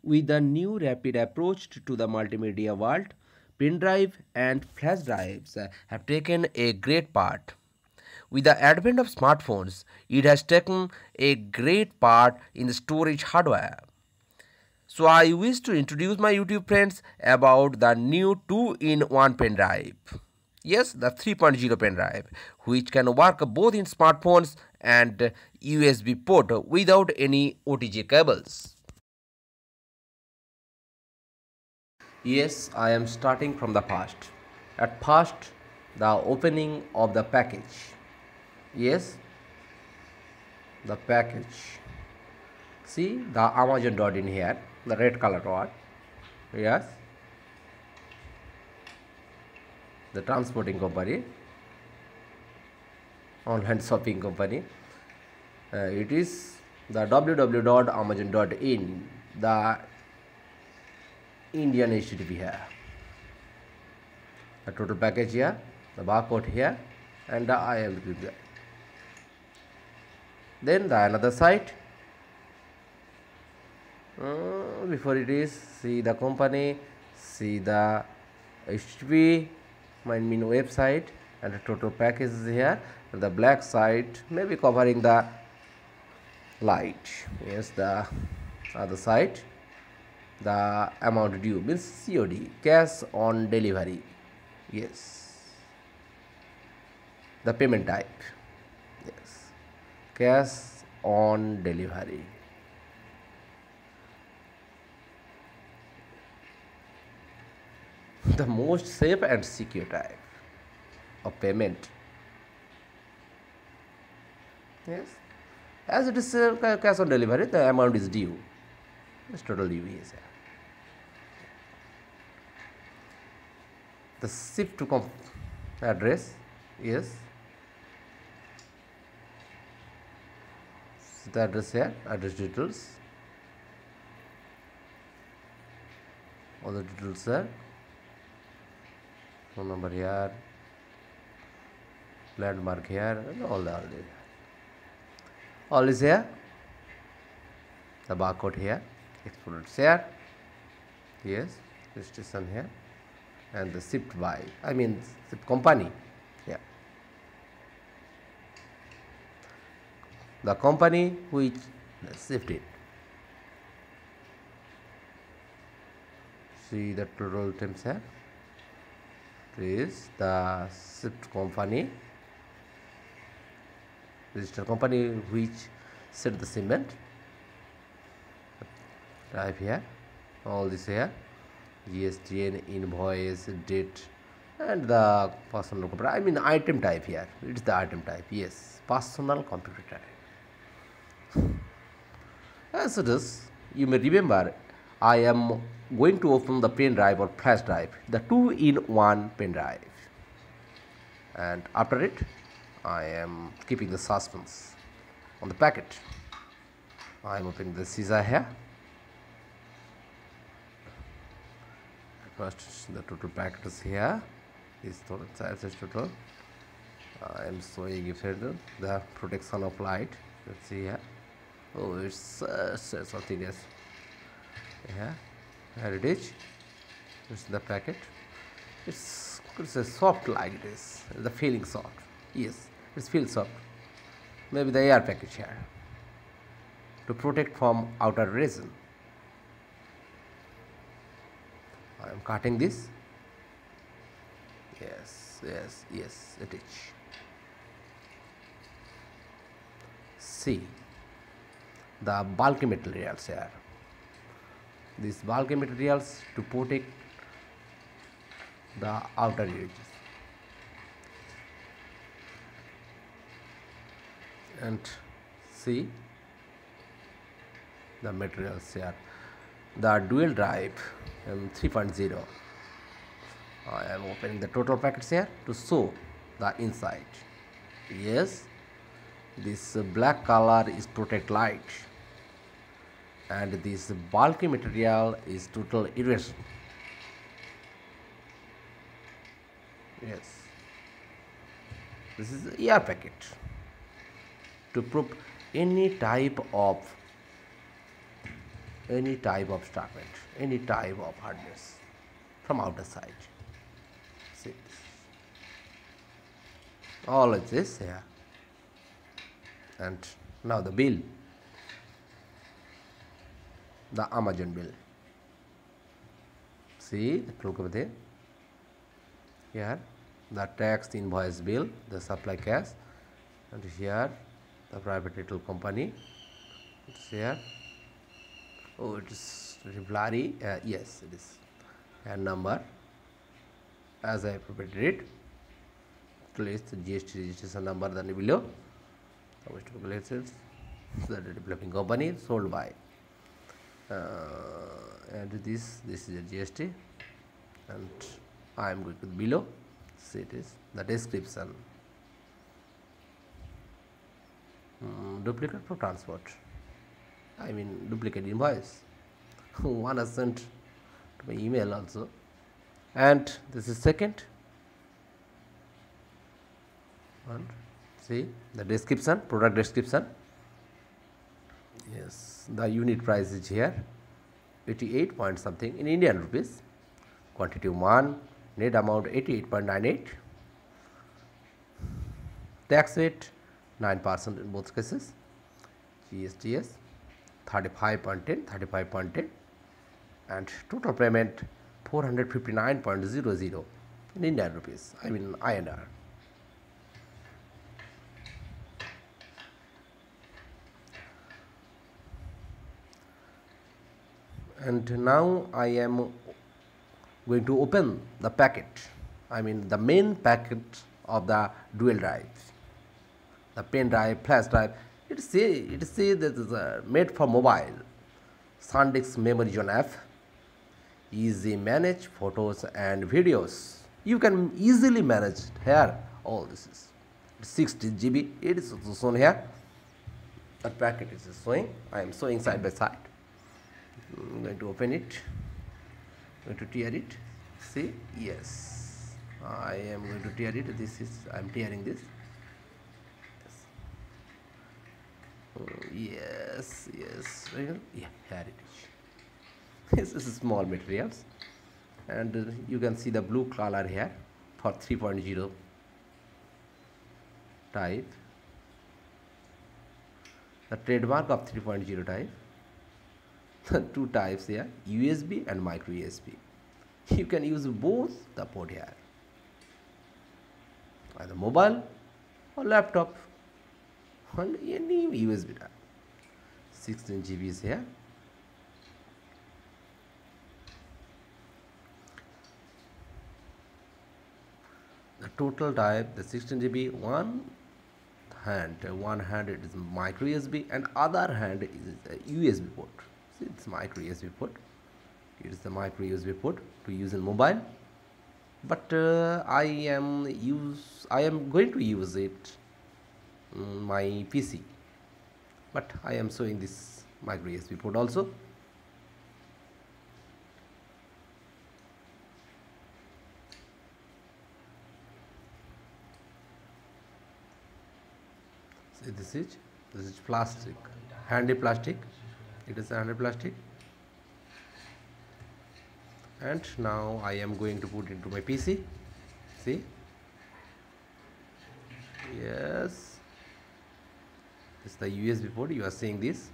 With the new rapid approach to the multimedia world, pen drive and flash drives have taken a great part. With the advent of smartphones, it has taken a great part in the storage hardware. So I wish to introduce my YouTube friends about the new 2-in-1 pen drive. Yes, the 3.0 pen drive, which can work both in smartphones and USB port without any OTG cables. Yes, I am starting from the past. At first, the opening of the package. Yes, the package. See the Amazon dot in here, the red color dot. Yes, the transporting company, online shopping company. It is the www.amazon.in, the Indian HTTP here. The total package here, the barcode here, and the IM there. Then the another site. Before it is, see the company, see the HTTP, mean website, and the total package is here. And the black side may be covering the light. Yes, the other side, the amount due means COD, cash on delivery. Yes, the payment type. Yes, cash on delivery. The most safe and secure type of payment. Yes, as it is cash on delivery, the amount is due. It's total due is here. The ship to address. Yes, the address here, address details, all the details are. Phone number here, landmark here, and all is here. The barcode here, exponents here. Yes, registration here, and the shipped by, ship company. Yeah, the company which shipped it. See the total items here. Is the shipped company, registered company which sent the shipment. Type here, all this here, GSTN, invoice, date, and the personal computer. Item type here. It's the item type. Yes, personal computer type. As it is, you may remember, I am going to open the pen drive or flash drive, the 2-in-1 pen drive, and after it I am keeping the suspense on the packet. I am opening the scissor here. First, the total packet is here. This total size is total. I am showing you further the protection of light. Let's see here. Oh, it's something else. Yeah, here it is. This is the packet. It's a soft like this. The feeling soft. Yes, it feels soft. Maybe the air package here to protect from outer resin. I am cutting this. Yes, it is. See the bulky materials here. These bulky materials to protect the outer edges. And see the materials here. The dual drive 3.0. I am opening the total packets here to show the inside. Yes, this black color is protect light, and this bulky material is total eraser. Yes, this is air packet to prove any type of any type of statement, any type of hardness from outer side. See this. All of this here. And now the bill, the Amazon bill. See, look over there. Here, the tax invoice bill, the supply cash, and here the private little company. It's here. Oh, it is blurry. Yes, it is. And number, as I prepared it, place the GST registration number then below. The developing company sold by. And this is a GST, and I am going to below. See, it is the description. Duplicate for transport. I mean duplicate invoice. One has sent to my email also, and this is second. And see the description, product description. Yes, the unit price is here, 88 point something in Indian rupees. Quantity 1, net amount 88.98. Tax rate 9% in both cases. GSTS 35.10, and total payment 459.00 in Indian rupees. I mean INR. And now I am going to open the packet, I mean the main packet of the dual drive, the pen drive, flash drive. It say that is made for mobile. SanDisk memory zone F, easy manage photos and videos. You can easily manage here. All this is 60 GB. It is also shown here. The packet is showing. I am showing side by side. I'm going to open it. I'm going to tear it. See, yes, I am going to tear it. This is, I am tearing this. Yes, yes, yeah, here it is. This is small materials, and you can see the blue color here for 3.0 type, the trademark of 3.0 type. The two types here, USB and micro USB. You can use both the port here, either mobile or laptop, and any USB type. 16 GB is here. The total type, the 16 GB, one hand it is micro USB, and other hand is a USB port. See, it's micro USB port. It is the micro USB port to use in mobile, but I am going to use it in my PC, but I am showing this micro USB port also. See, this is plastic, handy plastic. It is handy plastic. And now I am going to put into my PC. See, yes, this is the USB port. You are seeing this,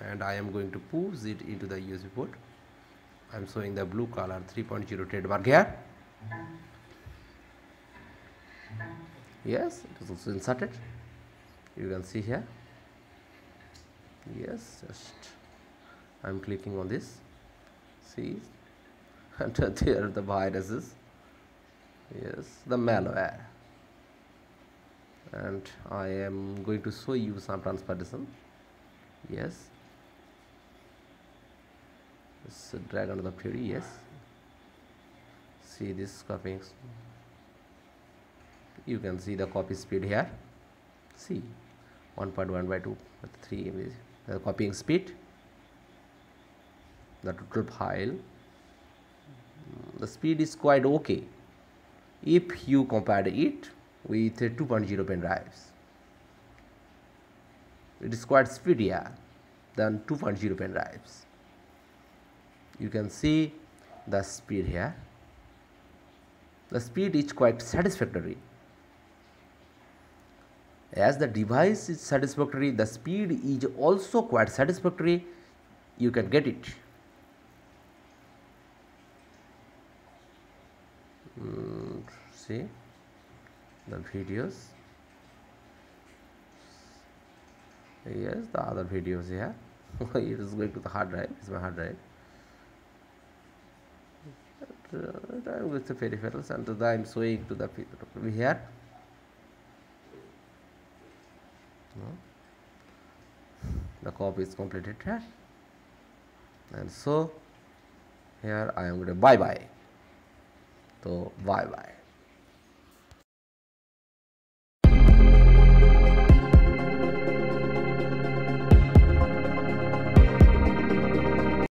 and I am going to push it into the USB port. I am showing the blue color 3.0 trademark here. Yes, it is also inserted. You can see here. Yes, just I am clicking on this. See, and there are the viruses. Yes, the malware. And I am going to show you some transportation. Yes, let's drag under the Fury. Yes, see this copying. You can see the copy speed here. See, 1.1 by 2 with 3 MB. The copying speed, the total file, the speed is quite okay if you compare it with 2.0 pen drives. It is quite speedy. Yeah. than 2.0 pen drives. You can see the speed here. The speed is quite satisfactory. As the device is satisfactory, the speed is also quite satisfactory. You can get it. See the videos. Yes, the other videos here. It is going to the hard drive. It's my hard drive. I'm with the peripherals, and I'm showing to the here. The copy is completed here, and so here I am going to bye bye. So bye bye.